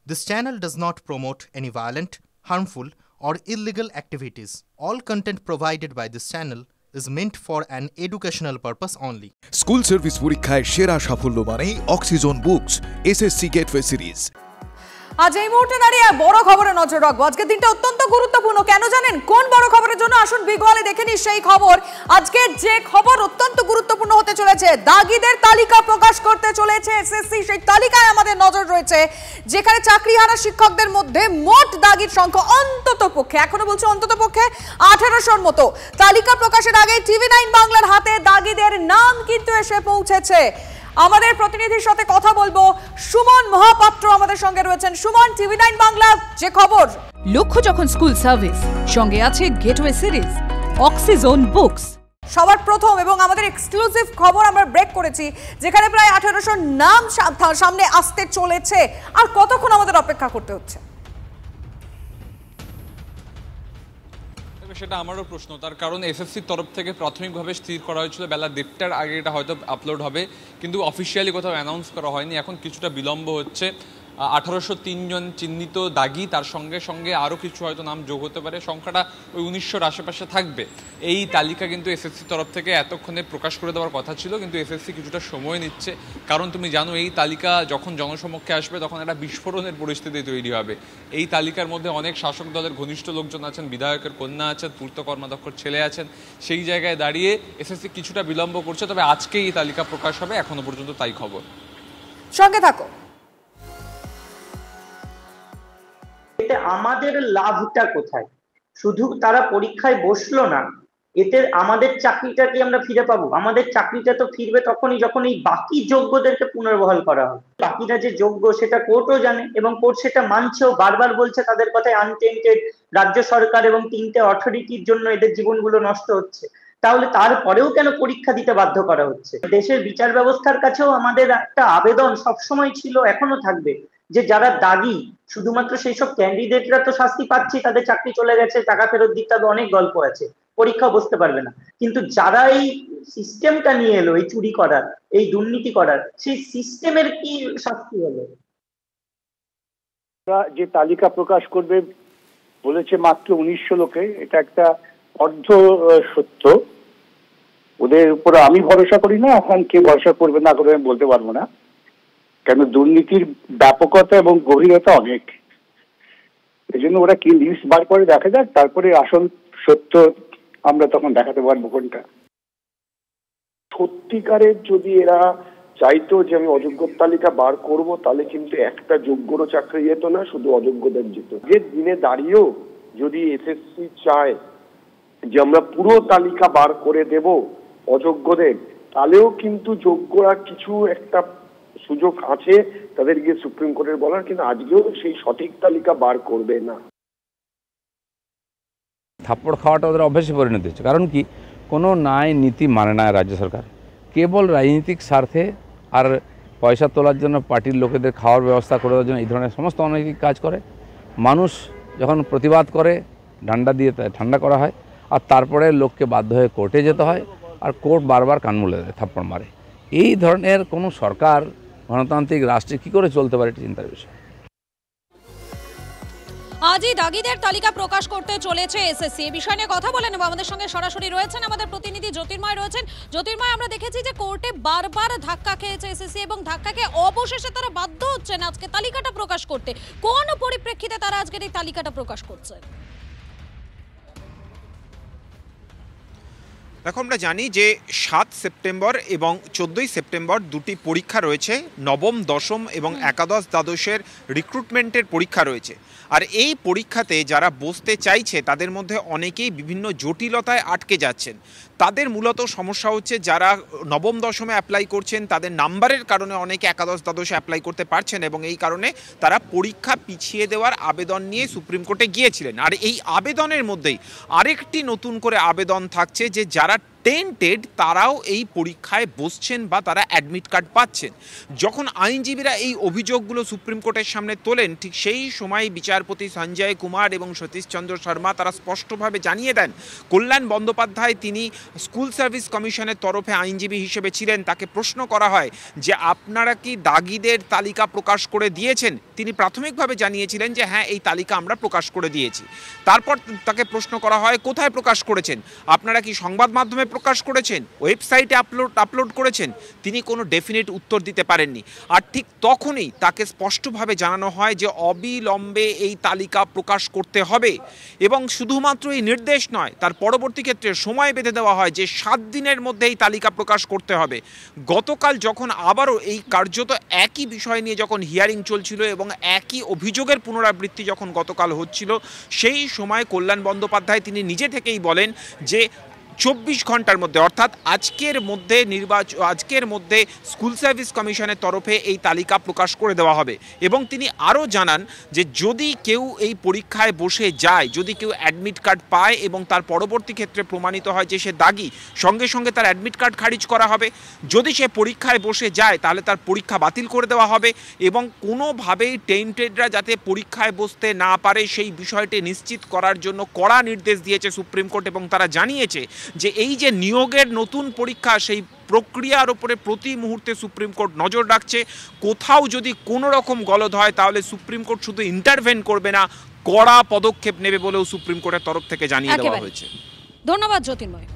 This channel does not promote any violent, harmful, or illegal activities. All content provided by this channel is meant for an educational purpose only. School service পরীক্ষায় সেরা সাফল্য মানে oxygen books SSC gateway series. আজ এই মুহূর্তে দাঁড়িয়ে বড় খবরে নজর রাখবো। আজকের দিনটা অত্যন্ত গুরুত্বপূর্ণ। কেন জানেন? কোন বড় খবরের জন্য? আসুন বিগওয়ালে দেখে নিই সেই খবর। আজকে যে খবর অত্যন্ত গুরুত্বপূর্ণ হতে চলেছে, দাগিদের তালিকা প্রকাশ করতে চলেছে এসএসসি। সেই তালিকায় আমাদের নজর রয়েছে, যেখানে চাকরিহারা শিক্ষকদের মধ্যে মোট দাগির সংখ্যা অন্ততপক্ষে, এখনো বলছি অন্ততপক্ষে 1800-র মতো। তালিকা প্রকাশের আগে TV9 বাংলার হাতে দাগিদের নাম কিন্তু এসে পৌঁছেছে। আমাদের প্রতিনিধির সাথে কথা বলবো। সুমন মহাপাত্র আমাদের সঙ্গে রয়েছেন। সুমন, TV9 বাংলা যে খবর। লক্ষ্য যখন স্কুল সার্ভিস, সঙ্গে আছে গেটওয়ে সিরিজ, অক্সিজন বুকস। সবার প্রথম এবং আমাদের এক্সক্লুসিভ খবর আমরা ব্রেক করেছি, যেখানে প্রায় 1800 নাম সামনে আসতে চলেছে। আর কতক্ষণ আমাদের অপেক্ষা করতে হচ্ছে? সেটা আমারও প্রশ্ন, তার কারণ এসএসসির তরফ থেকে প্রাথমিকভাবে স্থির করা হয়েছিল বেলা 1:30টার আগে এটা হয়তো আপলোড হবে, কিন্তু অফিসিয়ালি কোথাও অ্যানাউন্স করা হয়নি। এখন কিছুটা বিলম্ব হচ্ছে। 1803 জন চিহ্নিত দাগি, তার সঙ্গে সঙ্গে আরও কিছু হয়তো নাম যোগ হতে পারে, সংখ্যাটা ওই 1900-র আশেপাশে থাকবে। এই তালিকা কিন্তু এসএসসির তরফ থেকে এতক্ষণে প্রকাশ করে দেওয়ার কথা ছিল, কিন্তু এসএসসি কিছুটা সময় নিচ্ছে। কারণ তুমি জানো, এই তালিকা যখন জনসমক্ষে আসবে তখন একটা বিস্ফোরণের পরিস্থিতি তৈরি হবে। এই তালিকার মধ্যে অনেক শাসক দলের ঘনিষ্ঠ লোকজন আছেন, বিধায়কের কন্যা আছেন, পূর্ত কর্মাধ্যক্ষর ছেলে আছেন। সেই জায়গায় দাঁড়িয়ে এসএসসি কিছুটা বিলম্ব করছে, তবে আজকে এই তালিকা প্রকাশ হবে, এখনো পর্যন্ত তাই খবর। সঙ্গে থাকো। এতে আমাদের লাভটা কোথায়? শুধু তারা পরীক্ষায় বসলো না, এতে আমাদের চাকরিটা কি আমরা ফিরে পাবো? আমাদের চাকরিটা তো ফিরবে তখনই যখন এই বাকি যোগ্যদেরকে পুনর্বহাল করা হবে। বাকিরা যে যোগ্য সেটা কোর্টও জানে এবং কোর্ট সেটা মানছেও, বারবার বলছে তাদের কথায় আনটেন্টেড রাজ্য সরকার এবং 3টে অথরিটির জন্য এদের জীবনগুলো নষ্ট হচ্ছে। তাহলে তারপরেও কেন পরীক্ষা দিতে বাধ্য করা হচ্ছে? দেশের বিচার ব্যবস্থার কাছেও আমাদের একটা আবেদন সবসময় ছিল, এখনো থাকবে, যে যারা দাগি শুধুমাত্র সেই সব ক্যান্ডিডেটরা তো শাস্তি পাচ্ছে, তাদের চাকরি চলে গেছে, টাকা ফেরত দিতে হবে, অনেক গল্প আছে, পরীক্ষা বসতে পারবে না। কিন্তু যারা এই সিস্টেমটা নিয়ে এলো, এই চুরি করার, এই দুর্নীতি করার, সেই সিস্টেমের কি শাস্তি হলো? যে তালিকা প্রকাশ করবে বলেছে মাত্র 1900 লোকে, এটা একটা অর্ধ সত্য। ওদের উপরে আমি ভরসা করি না, এখন কে ভরসা করবে না করবে আমি বলতে পারবো না, কেন দুর্নীতির ব্যাপকতা এবং গভীরতা অনেক। এই জন্য ওরা কি লিস্ট বার করে দেখা যাক, তারপরে আসল সত্য আমরা তখন দেখাতে পারবো কোনটা। সত্যিকারের যদি এরা চাইতো যে আমি অযোগ্য তালিকা বার করব, তাহলে কিন্তু একটা যোগ্যরও চাকরি যেত না, শুধু অযোগ্যদের যেত। যে দিনে দাঁড়িয়েও যদি এসএসসি চায় যে আমরা পুরো তালিকা বার করে দেব অযোগ্যদের, তাহলেও কিন্তু যোগ্যরা কিছু একটা সুযোগ আছে তাদের গিয়ে সুপ্রিম কোর্টের বলার, কিন্তু আজকেও সেই সঠিক তালিকা বার করবে না। থাপ্পড় খাওয়াটা ওদের অভ্যাসে পরিণত হচ্ছে। কারণ কি, কোনো ন্যায় নীতি মানে না রাজ্য সরকার, কেবল রাজনৈতিক স্বার্থে আর পয়সা তোলার জন্য পার্টির লোকেদের খাওয়ার ব্যবস্থা করে দেওয়ার জন্য এই ধরনের সমস্ত অনৈতিক কাজ করে। মানুষ যখন প্রতিবাদ করে, ডান্ডা দিয়ে ঠান্ডা করা হয়, আর তারপরে লোককে বাধ্য হয়ে কোর্টে যেতে হয়, আর কোর্ট বারবার কান মুলে দেয়, থাপ্পড় মারে। এই ধরনের কোনো সরকার গণতান্ত্রিক রাষ্ট্রে কি করে চলতে পারে, চিন্তার বিষয়। আজই দাগিদের তালিকা প্রকাশ করতে চলেছে এসএসসি। এই বিষয় নিয়ে কথা বলে নেব। আমাদের সঙ্গে সরাসরি রয়েছেন আমাদের প্রতিনিধি জ্যোতির্ময় রয়েছেন। জ্যোতির্ময়, আমরা দেখেছি যে কোর্টে বারবার ধাক্কা খেয়েছে এসএসসি এবং ধাক্কাকে অবশেষে তারা বাধ্য হচ্ছেন আজকে তালিকাটা প্রকাশ করতে। কোন পরিপ্রেক্ষিতে তারা আজকের এই তালিকাটা প্রকাশ করছে? দেখো, আমরা জানি যে 7 সেপ্টেম্বর এবং 14ই সেপ্টেম্বর দুটি পরীক্ষা রয়েছে, নবম, দশম এবং একাদশ দ্বাদশের রিক্রুটমেন্টের পরীক্ষা রয়েছে। আর এই পরীক্ষাতে যারা বসতে চাইছে তাদের মধ্যে অনেকেই বিভিন্ন জটিলতায় আটকে যাচ্ছেন। তাদের মূলত সমস্যা হচ্ছে যারা নবম দশমে অ্যাপ্লাই করছেন তাদের নাম্বারের কারণে অনেকে একাদশ দ্বাদশে অ্যাপ্লাই করতে পারছেন, এবং এই কারণে তারা পরীক্ষা পিছিয়ে দেওয়ার আবেদন নিয়ে সুপ্রিম কোর্টে গিয়েছিলেন। আর এই আবেদনের মধ্যেই আরেকটি নতুন করে আবেদন থাকছে যে যারা টেন্টেড তারাও এই পরীক্ষায় বসছেন বা তারা অ্যাডমিট কার্ড পাচ্ছেন। যখন আইনজীবীরা এই অভিযোগগুলো সুপ্রিম কোর্টের সামনে তোলেন, ঠিক সেই সময় বিচারপতি সঞ্জয় কুমার এবং সতীশ চন্দ্র শর্মা তারা স্পষ্টভাবে জানিয়ে দেন, কল্যাণ বন্দ্যোপাধ্যায় তিনি স্কুল সার্ভিস কমিশনের তরফে আইনজীবী হিসেবে ছিলেন। তাকে প্রশ্ন করা হয় যে আপনারা কি দাগিদের তালিকা প্রকাশ করে দিয়েছেন? তিনি প্রাথমিকভাবে জানিয়েছিলেন যে হ্যাঁ, এই তালিকা আমরা প্রকাশ করে দিয়েছি। তারপর তাকে প্রশ্ন করা হয় কোথায় প্রকাশ করেছেন, আপনারা কি সংবাদ মাধ্যমে প্রকাশ করেছেন, ওয়েবসাইটে আপলোড করেছেন? তিনি কোনো ডেফিনিট উত্তর দিতে পারেননি। আর ঠিক তখনই তাকে স্পষ্টভাবে জানানো হয় যে অবিলম্বে এই তালিকা প্রকাশ করতে হবে, এবং শুধুমাত্র এই নির্দেশ নয়, তার পরবর্তী ক্ষেত্রে সময় বেঁধে দেওয়া হয় যে 7 দিনের মধ্যে এই তালিকা প্রকাশ করতে হবে। গতকাল যখন আবারও এই কার্যত একই বিষয় নিয়ে যখন হিয়ারিং চলছিল এবং একই অভিযোগের পুনরাবৃত্তি যখন গতকাল হচ্ছিল, সেই সময় কল্যাণ বন্দ্যোপাধ্যায় তিনি নিজে থেকেই বলেন যে 24 ঘন্টার মধ্যে, অর্থাৎ আজকের মধ্যে স্কুল সার্ভিস কমিশনের তরফে এই তালিকা প্রকাশ করে দেওয়া হবে। এবং তিনি আরও জানান যে যদি কেউ এই পরীক্ষায় বসে যায়, যদি কেউ অ্যাডমিট কার্ড পায় এবং তার পরবর্তী ক্ষেত্রে প্রমাণিত হয় যে সে দাগী, সঙ্গে সঙ্গে তার অ্যাডমিট কার্ড খারিজ করা হবে। যদি সে পরীক্ষায় বসে যায় তাহলে তার পরীক্ষা বাতিল করে দেওয়া হবে, এবং কোনোভাবেই টেন্টেডরা যাতে পরীক্ষায় বসতে না পারে সেই বিষয়টি নিশ্চিত করার জন্য কড়া নির্দেশ দিয়েছে সুপ্রিম কোর্ট। এবং তারা জানিয়েছে যে এই যে নিয়োগের নতুন পরীক্ষা, সেই প্রক্রিয়ার উপরে প্রতি মুহূর্তে সুপ্রিম কোর্ট নজর রাখছে। কোথাও যদি কোনো রকম গলদ হয় তাহলে সুপ্রিম কোর্ট শুধু ইন্টারভেন করবে না, কড়া পদক্ষেপ নেবে বলেও সুপ্রিম কোর্টের তরফ থেকে জানিয়ে দেওয়া হয়েছে। ধন্যবাদ জ্যোতির্ময়।